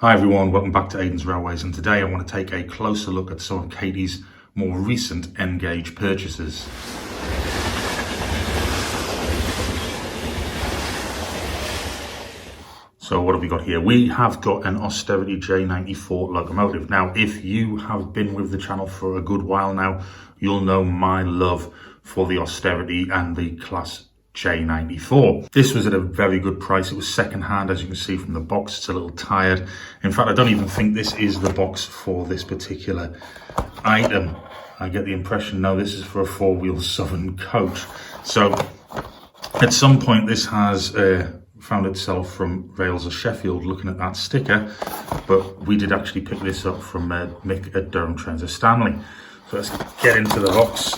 Hi everyone, welcome back to Aidans Railways, and today I want to take a closer look at some of Katie's more recent N-gauge purchases. So what have we got here? We have got an Austerity J94 locomotive. Now, if you have been with the channel for a good while now, you'll know my love for the Austerity and the Class J94. This was at a very good price. It was second hand, as you can see from the box. It's a little tired. In fact, I don't even think this is the box for this particular item. I get the impression, no, this is for a four-wheel Southern coach. So at some point this has found itself from Rails of Sheffield, looking at that sticker, but we did actually pick this up from Mick at Durham Trains of Stanley. So let's get into the box.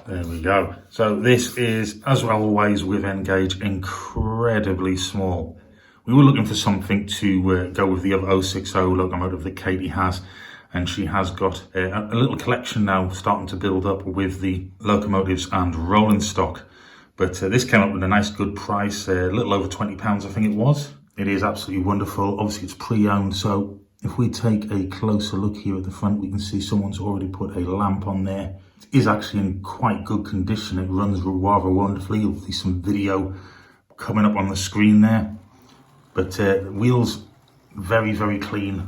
There we go. So this is, as always with N-gauge, incredibly small. We were looking for something to go with the other 060 locomotive that Katie has, and she has got a little collection now starting to build up with the locomotives and rolling stock. But this came up with a nice good price, a little over £20 I think it was. It is absolutely wonderful. Obviously it's pre-owned, so if we take a closer look here at the front, we can see someone's already put a lamp on there. It is actually in quite good condition. It runs rather wonderfully. You'll see some video coming up on the screen there. But wheels very, very clean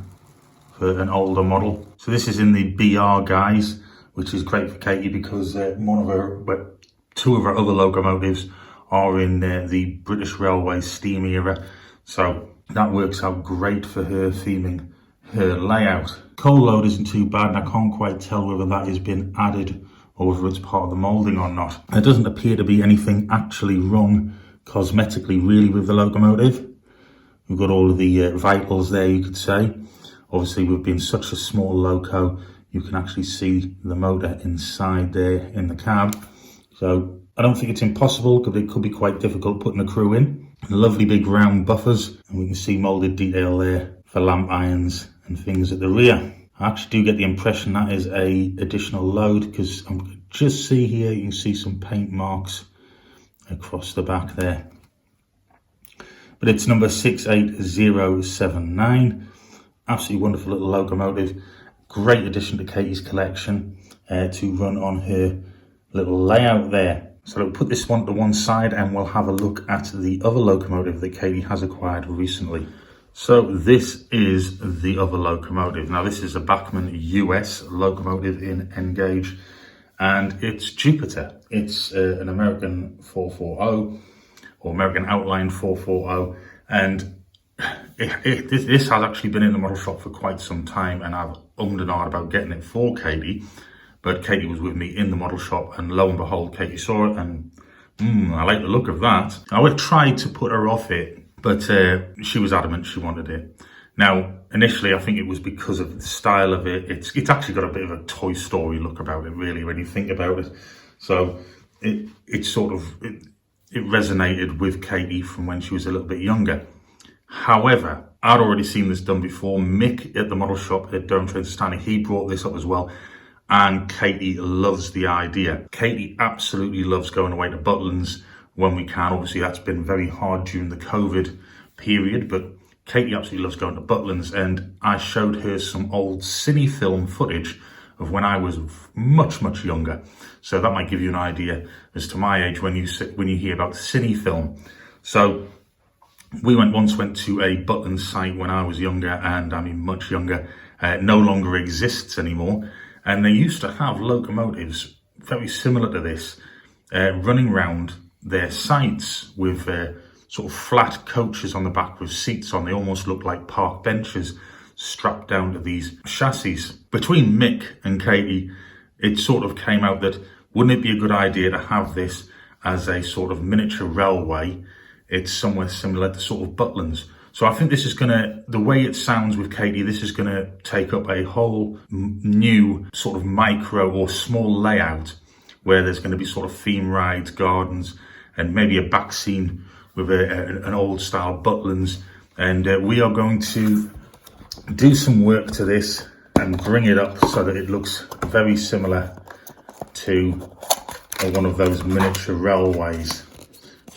for an older model. So this is in the BR guise, which is great for Katie because two of her other locomotives are in the British Railways steam era. So that works out great for her theming her layout. Coal load isn't too bad, and I can't quite tell whether that has been added or whether it's part of the moulding or not. There doesn't appear to be anything actually wrong cosmetically really with the locomotive. We've got all of the vitals there, you could say. Obviously with being such a small loco, you can actually see the motor inside there in the cab. So I don't think it's impossible, because it could be quite difficult putting a crew in. Lovely big round buffers, and we can see moulded detail there for lamp irons and things at the rear. I actually do get the impression that is a additional load, because I can just see here, you can see some paint marks across the back there. But it's number 68079. Absolutely wonderful little locomotive. Great addition to Katie's collection to run on her little layout there. So we'll put this one to one side and we'll have a look at the other locomotive that Katie has acquired recently. So this is the other locomotive. Now this is a Bachmann US locomotive in N-gauge, and it's Jupiter. It's an American 440 or American Outline 440, and this has actually been in the model shop for quite some time, and I've ummed and ahed about getting it for Katie, but Katie was with me in the model shop, and lo and behold, Katie saw it, and I like the look of that. I would have tried to put her off it, but she was adamant she wanted it. Now, initially, I think it was because of the style of it. It's actually got a bit of a Toy Story look about it, really, when you think about it. So it resonated with Katie from when she was a little bit younger. However, I'd already seen this done before. Mick at the model shop at Durham Trains of Stanley, he brought this up as well, and Katie loves the idea. Katie absolutely loves going away to Butlins when we can. Obviously, that's been very hard during the COVID period, but Katie absolutely loves going to Butlins, and I showed her some old cine film footage of when I was much, much younger. So that might give you an idea as to my age when you hear about cine film. So we once went to a Butlins site when I was younger, and I mean much younger, no longer exists anymore. And they used to have locomotives very similar to this, running around their sites with sort of flat coaches on the back with seats on. They almost look like park benches strapped down to these chassis. Between Mick and Katie, it sort of came out that wouldn't it be a good idea to have this as a sort of miniature railway? It's somewhere similar to sort of Butlins. So I think this is the way it sounds with Katie, this is gonna take up a whole new sort of micro or small layout, where there's gonna be sort of theme rides, gardens, and maybe a back scene with an old style Butlins. And we are going to do some work to this and bring it up so that it looks very similar to one of those miniature railways.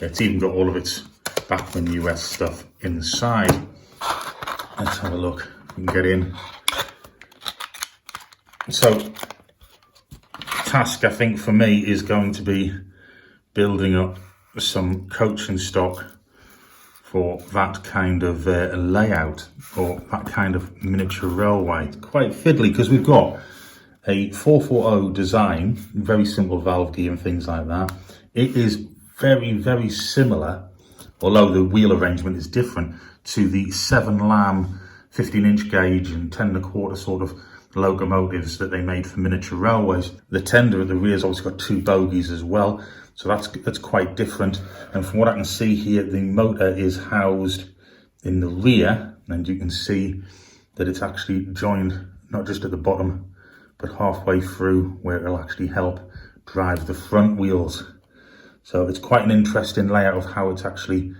It's even got all of its Bachmann US stuff inside. Let's have a look. We can get in. So, task I think for me is going to be building up some coaching stock for that kind of layout, or that kind of miniature railway. It's quite fiddly because we've got a 440 design, very simple valve gear and things like that. It is very, very similar, although the wheel arrangement is different, to the 7 lamb 15-inch gauge and 10 1/4 sort of locomotives that they made for miniature railways. The tender at the rear's obviously got 2 bogies as well, so that's quite different. And from what I can see here, the motor is housed in the rear, and you can see that it's actually joined not just at the bottom, but halfway through, where it'll actually help drive the front wheels. So it's quite an interesting layout of how it's actually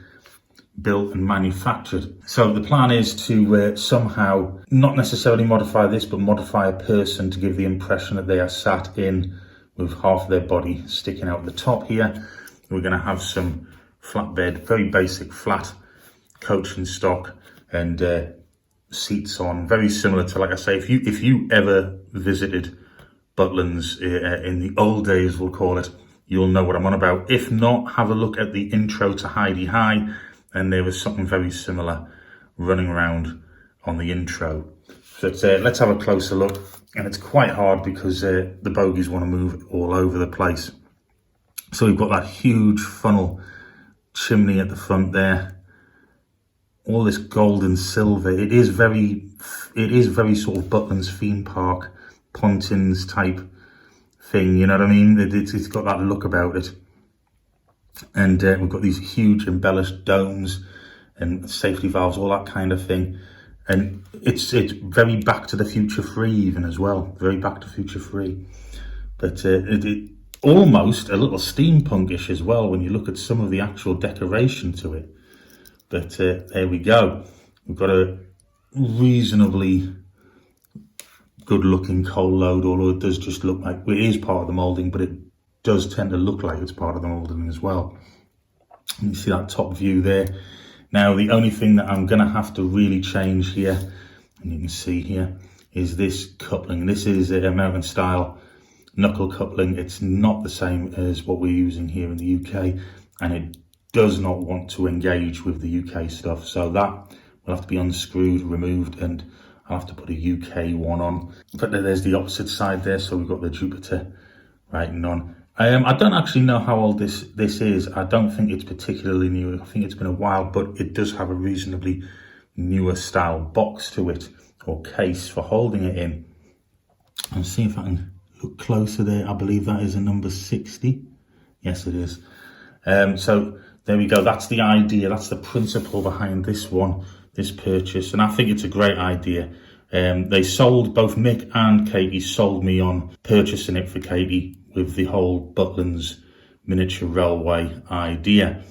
built and manufactured. So the plan is to somehow not necessarily modify this, but modify a person to give the impression that they are sat in with half of their body sticking out the top here. We're going to have some flatbed, very basic flat coach and stock, and seats on, very similar to, like I say, if you ever visited Butlins in the old days, we'll call it, you'll know what I'm on about. If not, have a look at the intro to Heidi High, and there was something very similar running around on the intro. So let's have a closer look. And it's quite hard because the bogies want to move all over the place. So we've got that huge funnel chimney at the front there. All this gold and silver. It is very sort of Butlins theme park, Pontins type thing, you know what I mean? It's got that look about it. And we've got these huge embellished domes and safety valves, all that kind of thing. And it's very Back to the Future free even as well, very Back to Future free. But it almost a little steampunkish as well when you look at some of the actual decoration to it. But there we go. We've got a reasonably good looking coal load, although it does just look like it is part of the moulding, but it does tend to look like it's part of the moulding as well. You see that top view there. Now the only thing that I'm going to have to really change here, and you can see here, is this coupling. This is American style knuckle coupling. It's not the same as what we're using here in the UK, and it does not want to engage with the UK stuff. So that will have to be unscrewed, removed, and I'll have to put a UK one on. But there's the opposite side there, so we've got the Jupiter writing on. I don't actually know how old this is. I don't think it's particularly new. I think it's been a while, but it does have a reasonably newer style box to it, or case for holding it in. I'll see if I can look closer there. I believe that is a number 60. Yes, it is. So there we go. That's the idea. That's the principle behind this one, this purchase. And I think it's a great idea. They sold, both Mick and Katie sold me on purchasing it for Katie with the whole Butlins miniature railway idea.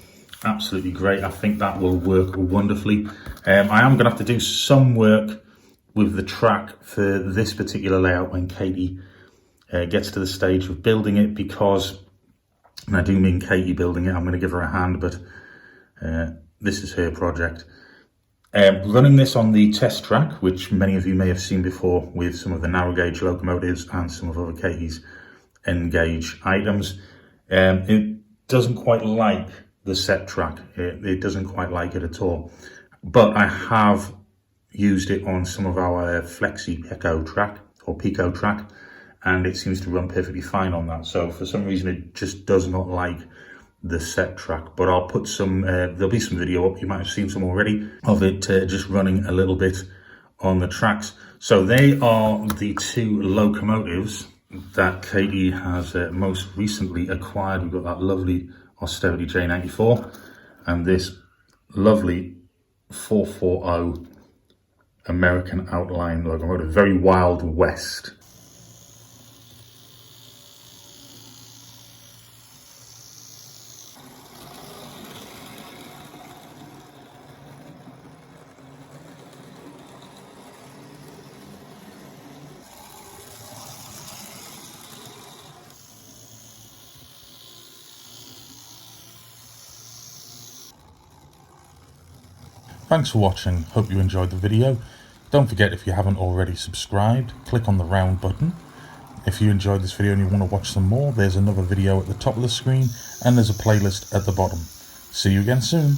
Absolutely great. I think that will work wonderfully. I am going to have to do some work with the track for this particular layout when Katie gets to the stage of building it, because, and I do mean Katie building it, I'm going to give her a hand, but this is her project. Running this on the test track, which many of you may have seen before with some of the narrow gauge locomotives and some of other Katie's N gauge items, it doesn't quite like the set track. It doesn't quite like it at all. But I have used it on some of our Flexi Echo track or Pico track, and it seems to run perfectly fine on that. So for some reason, it just does not like the set track. But I'll put some, there'll be some video up, you might have seen some already, of it just running a little bit on the tracks. So they are the 2 locomotives that Katie has most recently acquired. We've got that lovely Austerity J94 and this lovely 440 American outline locomotive, very Wild West. Thanks for watching, hope you enjoyed the video. Don't forget, if you haven't already subscribed, click on the round button. If you enjoyed this video and you want to watch some more, there's another video at the top of the screen and there's a playlist at the bottom. See you again soon.